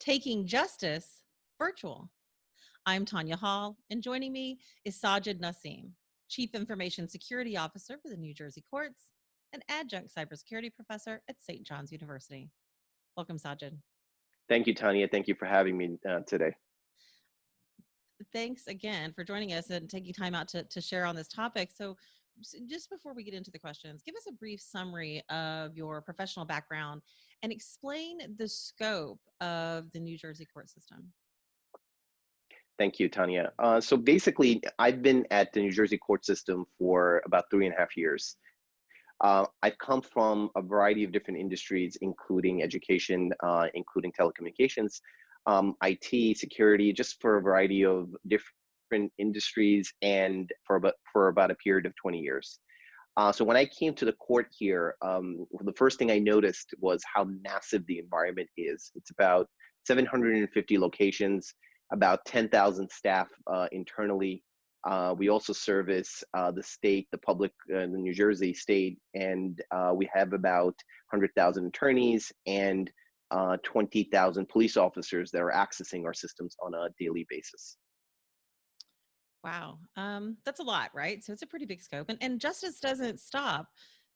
Taking Justice Virtual. I'm Tonya Hall, and joining me is Sajed Naseem, Chief Information Security Officer for the New Jersey Courts and Adjunct Cybersecurity Professor at St. John's University. Welcome, Sajed. Thank you, Tanya. Thank you for having me today. Thanks again for joining us and taking time out to share on this topic. So, just before we get into the questions, give us a brief summary of your professional background and explain the scope of the New Jersey court system. Thank you, Tanya. So basically, I've been at the New Jersey court system for about 3.5 years. I've come from a variety of different industries, including education, including telecommunications, IT, security, just for a variety of different industries, and for about a period of 20 years. So when I came to the court here, the first thing I noticed was how massive the environment is. It's about 750 locations, about 10,000 staff internally. We also service the state, the public, the New Jersey state, and we have about 100,000 attorneys and 20,000 police officers that are accessing our systems on a daily basis. Wow. That's a lot, right? So it's a pretty big scope. And justice doesn't stop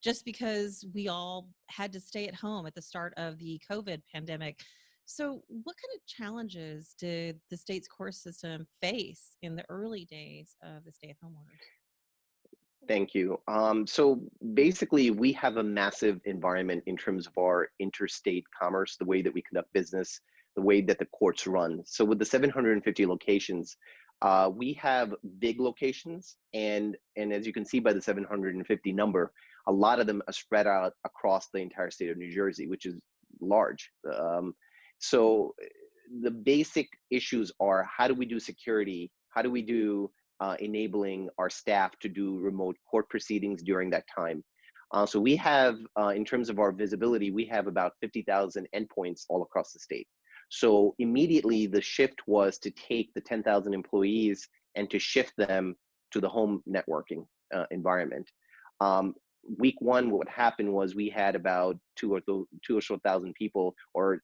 just because we all had to stay at home at the start of the COVID pandemic. So what kind of challenges did the state's court system face in the early days of the stay-at-home orders? Thank you. So basically, we have a massive environment in terms of our interstate commerce, the way that we conduct business, the way that the courts run. So with the 750 locations, we have big locations, and as you can see by the 750 number, a lot of them are spread out across the entire state of New Jersey, which is large. So the basic issues are, how do we do security? How do we do enabling our staff to do remote court proceedings during that time? So we have, in terms of our visibility, we have about 50,000 endpoints all across the state. So immediately the shift was to take the 10,000 employees and to shift them to the home networking environment. Week one, what happened was we had about two or so thousand people or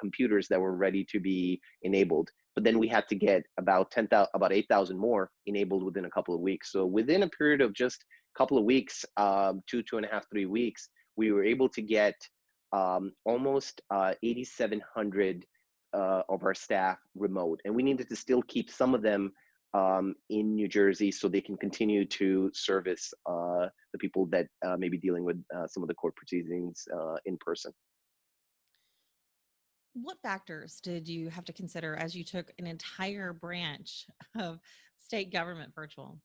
computers that were ready to be enabled. But then we had to get about 8,000 more enabled within a couple of weeks. So within a period of just a couple of weeks, 2.5, 3 weeks, we were able to get almost 8,700 of our staff remote. And we needed to still keep some of them in New Jersey so they can continue to service the people that may be dealing with some of the court proceedings in person. What factors did you have to consider as you took an entire branch of state government virtual?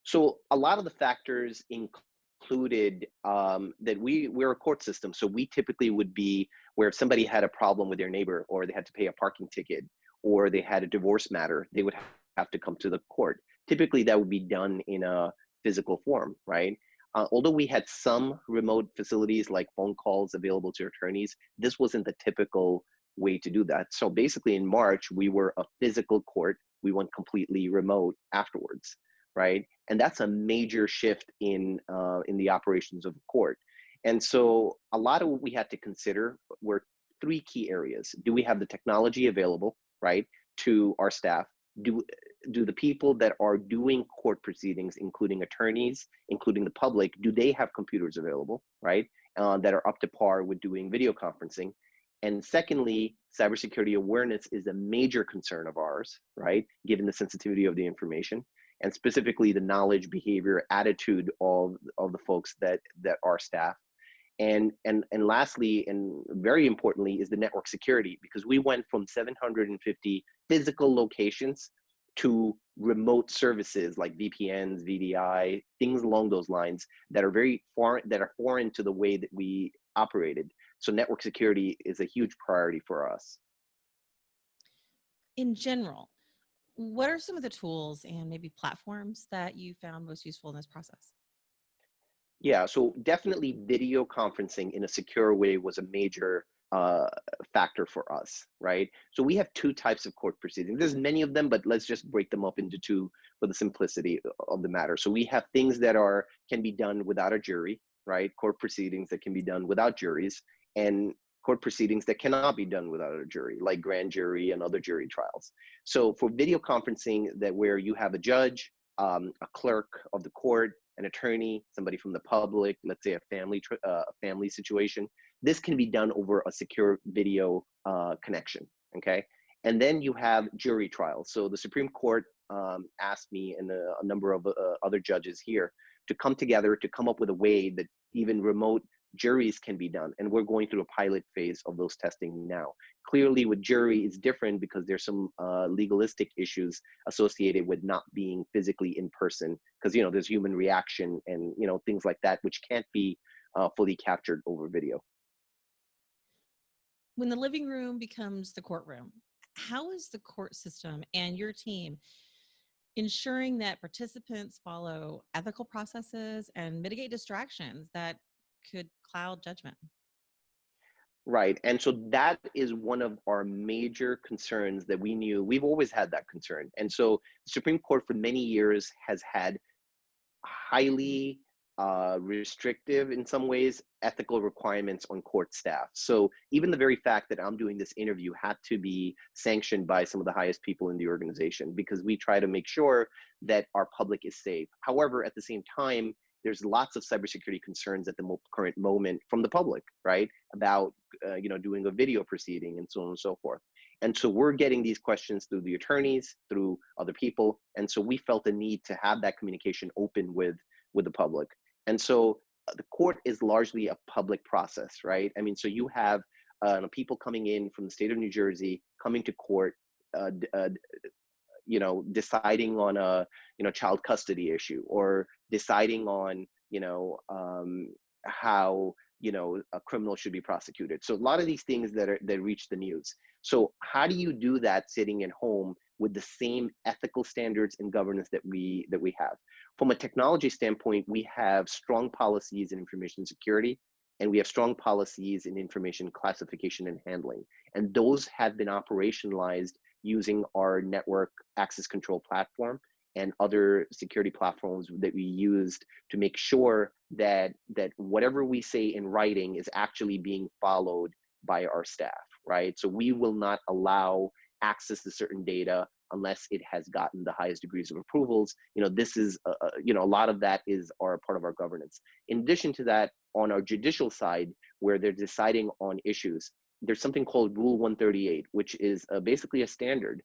So a lot of the factors included that we're a court system. So we typically would be where if somebody had a problem with their neighbor, or they had to pay a parking ticket, or they had a divorce matter, they would have to come to the court. Typically that would be done in a physical form, right? Although we had some remote facilities like phone calls available to attorneys, this wasn't the typical way to do that. So basically in March, we were a physical court. We went completely remote afterwards, right? And that's a major shift in the operations of the court. And so a lot of what we had to consider were three key areas. Do we have the technology available, right, to our staff? Do the people that are doing court proceedings, including attorneys, including the public, do they have computers available, right, that are up to par with doing video conferencing? And secondly, cybersecurity awareness is a major concern of ours, right, given the sensitivity of the information, and specifically the knowledge, behavior, attitude of the folks that are staff. And lastly, and very importantly, is the network security, because we went from 750 physical locations to remote services like VPNs, VDI, things along those lines that are very foreign to the way that we operated. So network security is a huge priority for us. In general, what are some of the tools and maybe platforms that you found most useful in this process? Yeah, so definitely video conferencing in a secure way was a major factor for us, right? So we have two types of court proceedings. There's many of them, but let's just break them up into two for the simplicity of the matter. So we have things that can be done without a jury, right? Court proceedings that can be done without juries. And court proceedings that cannot be done without a jury, like grand jury and other jury trials. So for video conferencing, that where you have a judge, a clerk of the court, an attorney, somebody from the public, let's say a family situation, this can be done over a secure video connection. Okay, and then you have jury trials. So the Supreme Court asked me and a number of other judges here to come together to come up with a way that even remote juries can be done. And we're going through a pilot phase of those testing now. Clearly with jury, it's different because there's some legalistic issues associated with not being physically in person, because, there's human reaction and, things like that, which can't be fully captured over video. When the living room becomes the courtroom, how is the court system and your team ensuring that participants follow ethical processes and mitigate distractions that could cloud judgment? Right. And so that is one of our major concerns that we knew. We've always had that concern. And so the Supreme Court for many years has had highly restrictive, in some ways, ethical requirements on court staff. So even the very fact that I'm doing this interview had to be sanctioned by some of the highest people in the organization, because we try to make sure that our public is safe. However, at the same time, there's lots of cybersecurity concerns at the current moment from the public, right? About doing a video proceeding and so on and so forth. And so we're getting these questions through the attorneys, through other people. And so we felt the need to have that communication open with the public. And so the court is largely a public process, right? I mean, so you have people coming in from the state of New Jersey, coming to court, deciding on a child custody issue, or deciding on how a criminal should be prosecuted. So a lot of these things that reach the news. So how do you do that sitting at home with the same ethical standards and governance that we have? From a technology standpoint, we have strong policies in information security, and we have strong policies in information classification and handling. And those have been operationalized using our network access control platform and other security platforms that we used to make sure that whatever we say in writing is actually being followed by our staff, right? So we will not allow access to certain data unless it has gotten the highest degrees of approvals. This is, a lot of that is part of our governance. In addition to that, on our judicial side, where they're deciding on issues, there's something called Rule 138, which is basically a standard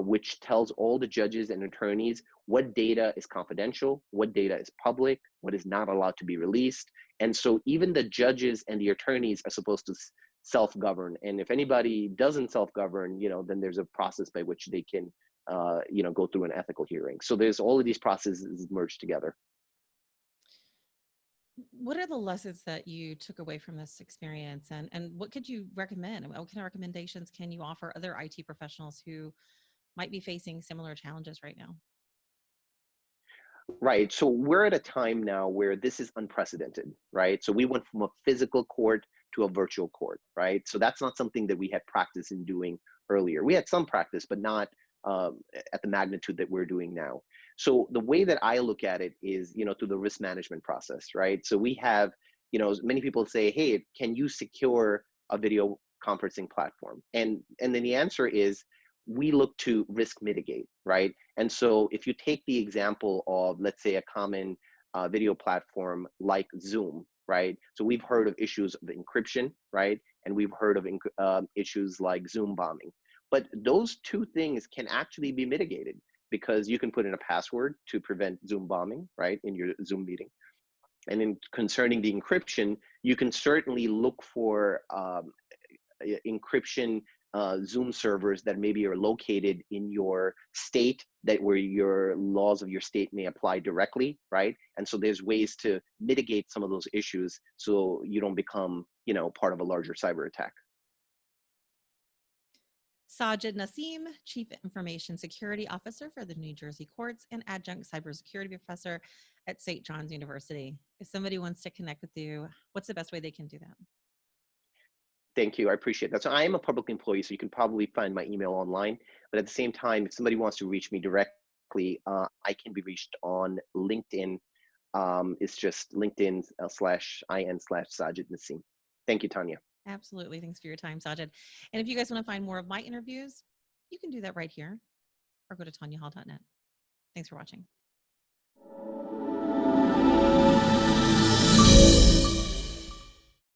which tells all the judges and attorneys what data is confidential, what data is public, what is not allowed to be released. And so even the judges and the attorneys are supposed to self-govern. And if anybody doesn't self-govern, then there's a process by which they can, go through an ethical hearing. So there's all of these processes merged together. What are the lessons that you took away from this experience, and what could you recommend? What kind of recommendations can you offer other IT professionals who might be facing similar challenges right now? Right. So we're at a time now where this is unprecedented, right? So we went from a physical court to a virtual court, right? So that's not something that we had practice in doing earlier. We had some practice, but not at the magnitude that we're doing now. So the way that I look at it is, through the risk management process, right? So we have, many people say, hey, can you secure a video conferencing platform? And then the answer is, we look to risk mitigate, right? And so if you take the example of, let's say, a common video platform like Zoom, right? So we've heard of issues of encryption, right? And we've heard of issues like Zoom bombing. But those two things can actually be mitigated, because you can put in a password to prevent Zoom bombing, right, in your Zoom meeting. And in concerning the encryption, you can certainly look for encryption Zoom servers that maybe are located in your state, that where your laws of your state may apply directly, right? And so there's ways to mitigate some of those issues so you don't become, part of a larger cyber attack. Sajed Naseem, Chief Information Security Officer for the New Jersey Courts and Adjunct Cybersecurity Professor at St. John's University. If somebody wants to connect with you, what's the best way they can do that? Thank you. I appreciate that. So I am a public employee, so you can probably find my email online. But at the same time, if somebody wants to reach me directly, I can be reached on LinkedIn. It's just LinkedIn /IN/Sajid Naseem. Thank you, Tonya. Absolutely. Thanks for your time, Sajid. And if you guys want to find more of my interviews, you can do that right here or go to tonyahall.net. Thanks for watching.